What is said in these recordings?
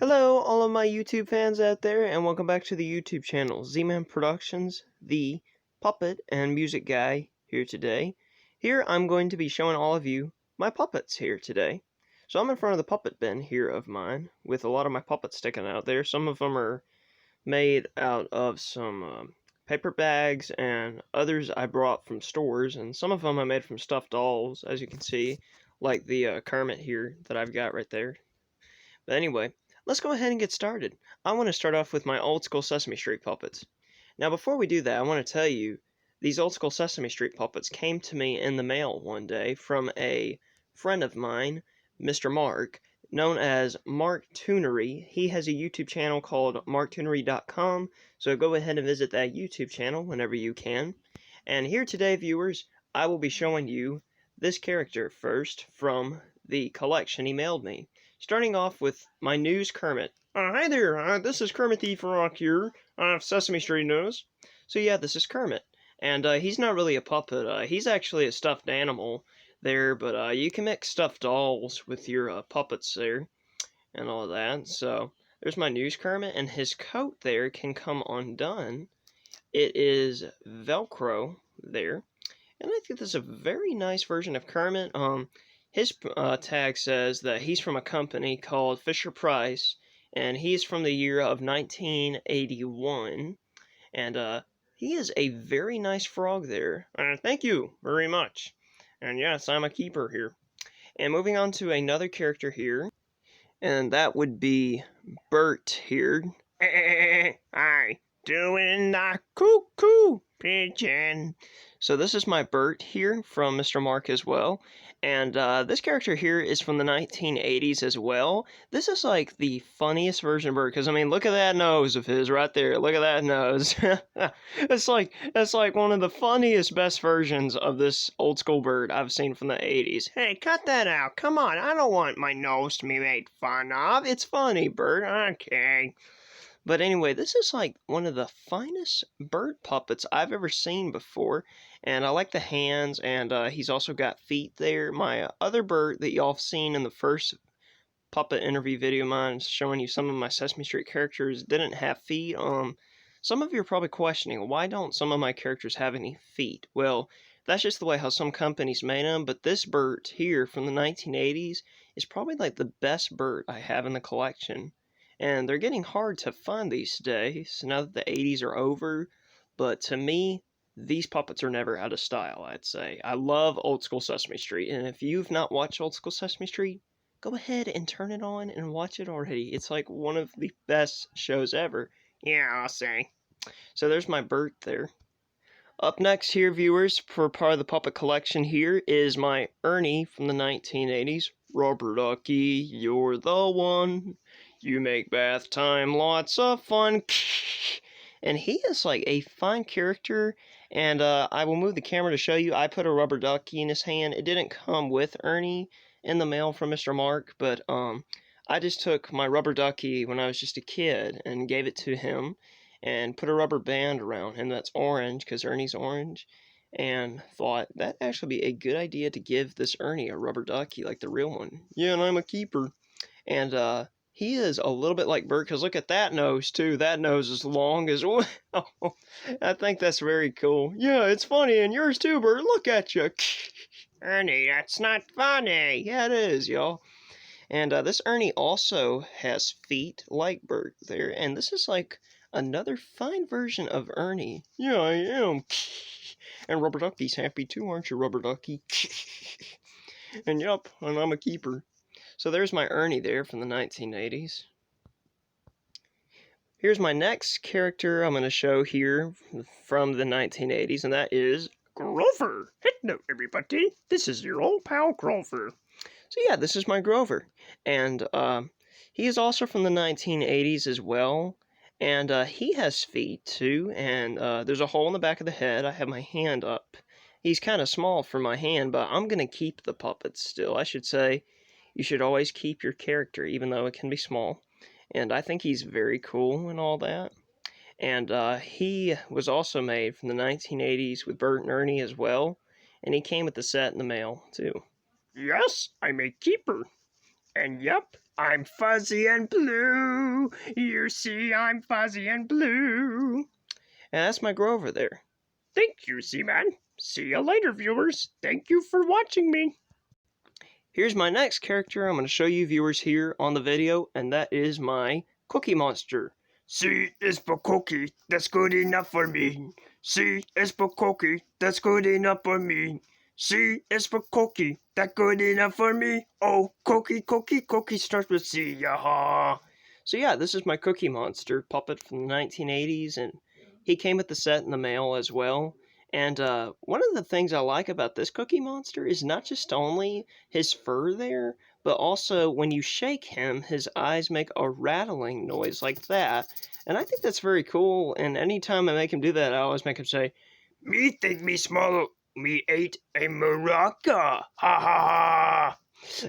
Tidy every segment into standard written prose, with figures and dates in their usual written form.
Hello, all of my YouTube fans out there, and welcome back to the YouTube channel. Z-Man Productions, the puppet and music guy here today. Here, I'm going to be showing all of you my puppets here today. So I'm in front of the puppet bin here of mine, with a lot of my puppets sticking out there. Some of them are made out of some paper bags, and others I brought from stores, and some of them I made from stuffed dolls, as you can see, like the Kermit here that I've got right there. But anyway, let's go ahead and get started. I want to start off with my old school Sesame Street puppets. Now before we do that, I want to tell you, these old school Sesame Street puppets came to me in the mail one day from a friend of mine, Mr. Mark, known as Mark Toonery. He has a YouTube channel called marktoonery.com, so go ahead and visit that YouTube channel whenever you can. And here today, viewers, I will be showing you this character first from the collection he mailed me. Starting off with my news Kermit. Hi there, this is Kermit the Frog here, Sesame Street News. So yeah, this is Kermit. And he's not really a puppet, he's actually a stuffed animal there, but you can mix stuffed dolls with your puppets there, and all that. So there's my news Kermit, and his coat there can come undone. It is Velcro there. And I think this is a very nice version of Kermit. His tag says that he's from a company called Fisher-Price, and he's from the year of 1981. And he is a very nice frog there. Thank you very much. And yes, I'm a keeper here. And moving on to another character here, and that would be Bert here. Hi, doing the cuckoo pigeon. So this is my Bert here from Mr. Mark as well. And this character here is from the 1980s as well. This is like the funniest version of Bert, because I mean, look at that nose of his right there. Look at that nose. It's like one of the funniest, best versions of this old school Bert I've seen from the 80s. Hey, cut that out. Come on, I don't want my nose to be made fun of. It's funny, Bert. Okay. But anyway, this is like one of the finest Bert puppets I've ever seen before. And I like the hands, and he's also got feet there. My other Bert that y'all have seen in the first puppet interview video of mine, showing you some of my Sesame Street characters, didn't have feet. Some of you are probably questioning, why don't some of my characters have any feet? Well, that's just the way how some companies made them. But this Bert here from the 1980s is probably like the best Bert I have in the collection. And they're getting hard to find these days, now that the 80s are over. But to me, these puppets are never out of style, I'd say. I love Old School Sesame Street, and if you've not watched Old School Sesame Street, go ahead and turn it on and watch it already. It's like one of the best shows ever. Yeah, I'll say. So there's my Bert there. Up next here, viewers, for part of the puppet collection here is my Ernie from the 1980s. Rubber ducky, you're the one. You make bath time lots of fun. And he is like a fine character, and I will move the camera to show you. I put a rubber ducky in his hand. It didn't come with Ernie in the mail from Mr. Mark, but I just took my rubber ducky when I was just a kid and gave it to him and put a rubber band around him that's orange, because Ernie's orange, and thought that'd actually be a good idea to give this Ernie a rubber ducky like the real one. Yeah, and I'm a keeper. And he is a little bit like Bert, because look at that nose, too. That nose is long as well. I think that's very cool. Yeah, it's funny, and yours too, Bert. Look at you. Ernie, that's not funny. Yeah, it is, y'all. And this Ernie also has feet like Bert there, and this is like another fine version of Ernie. Yeah, I am. And Rubber Ducky's happy too, aren't you, Rubber Ducky? And yup, and I'm a keeper. So there's my Ernie there from the 1980s. Here's my next character I'm going to show here from the 1980s, and that is Grover. Hello, everybody. This is your old pal Grover. So yeah, this is my Grover. And he is also from the 1980s as well. And he has feet too, and there's a hole in the back of the head. I have my hand up. He's kind of small for my hand, but I'm going to keep the puppet still. I should say, you should always keep your character, even though it can be small. And I think he's very cool and all that. And he was also made from the 1980s with Bert and Ernie as well. And he came with the set in the mail, too. Yes, I'm a keeper. And yep, I'm fuzzy and blue. You see, I'm fuzzy and blue. And that's my Grover there. Thank you, Seaman. See you later, viewers. Thank you for watching me. Here's my next character I'm going to show you viewers here on the video, and that is my Cookie Monster. C is for cookie, that's good enough for me. C is for cookie, that's good enough for me. C is for cookie, that's good enough for me. Oh, cookie, cookie, cookie starts with C, yaha. So yeah, this is my Cookie Monster puppet from the 1980s, and he came with the set in the mail as well. And one of the things I like about this Cookie Monster is not just only his fur there, but also when you shake him, his eyes make a rattling noise like that. And I think that's very cool, and anytime I make him do that, I always make him say, "Me think me swallow, me ate a maraca, ha ha ha!"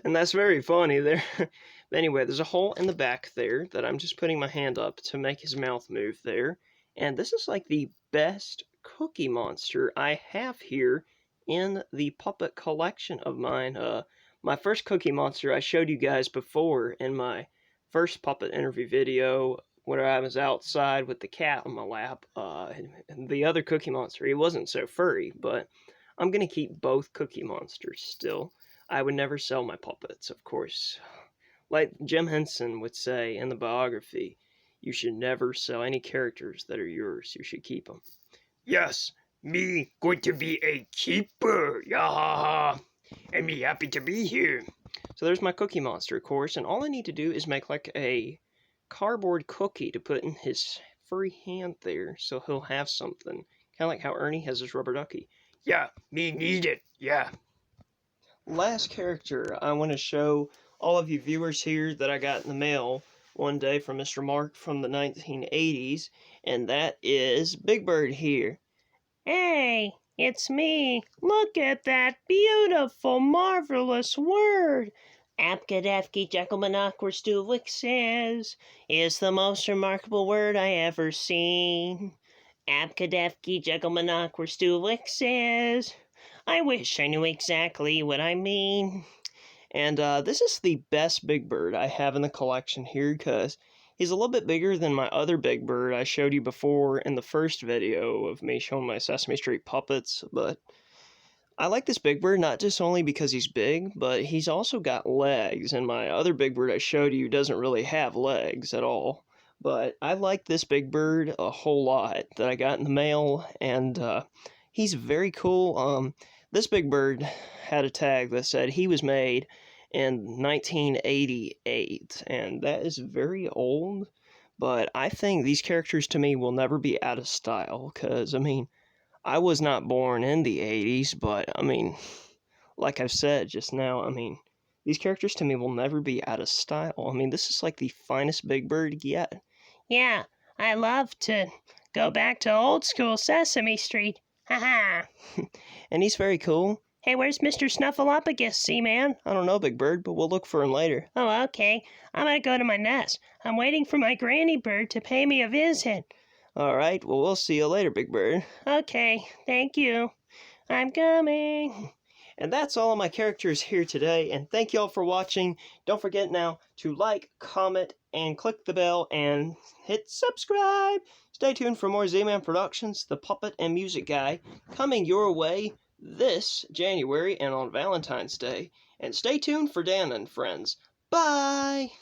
And that's very funny there. But anyway, there's a hole in the back there that I'm just putting my hand up to make his mouth move there. And this is like the best Cookie Monster I have here in the puppet collection of mine. My first Cookie Monster I showed you guys before in my first puppet interview video where I was outside with the cat on my lap. The other Cookie Monster, he wasn't so furry, but I'm going to keep both Cookie Monsters still. I would never sell my puppets, of course. Like Jim Henson would say in the biography, you should never sell any characters that are yours. You should keep them. Yes, me going to be a keeper. Yaha. And me happy to be here. So there's my Cookie Monster, of course, and all I need to do is make like a cardboard cookie to put in his furry hand there, so he'll have something. Kind of like how Ernie has his rubber ducky. Yeah, me need it. Yeah. Last character I want to show all of you viewers here that I got in the mail one day from Mr. Mark from the 1980s, and that is Big Bird here. Hey, it's me. Look at that beautiful, marvelous word. Apgadafki Jackalmanakwerstuvik is the most remarkable word I ever seen. Apgadafki Jackalmanakwerstuvik I wish I knew exactly what I mean. And this is the best Big Bird I have in the collection here because he's a little bit bigger than my other Big Bird I showed you before in the first video of me showing my Sesame Street puppets. But I like this Big Bird not just only because he's big, but he's also got legs. And my other Big Bird I showed you doesn't really have legs at all. But I like this Big Bird a whole lot that I got in the mail, and he's very cool. This Big Bird had a tag that said he was made in 1988, and that is very old, but I think these characters to me will never be out of style, because, I mean, I was not born in the 80s, but, I mean, like I've said just now, I mean, these characters to me will never be out of style. I mean, this is like the finest Big Bird yet. Yeah, I love to go back to old school Sesame Street. Haha. And he's very cool. Hey, where's Mr. Snuffleupagus, Seaman? I don't know, Big Bird, but we'll look for him later. Oh, okay. I'm gonna go to my nest. I'm waiting for my granny bird to pay me a visit. All right, well, we'll see you later, Big Bird. Okay, thank you. I'm coming. And that's all of my characters here today, and thank you all for watching. Don't forget now to like, comment, and click the bell, and hit subscribe. Stay tuned for more Z-Man Productions, the puppet and music guy, coming your way this January and on Valentine's Day. And stay tuned for Dan and Friends. Bye!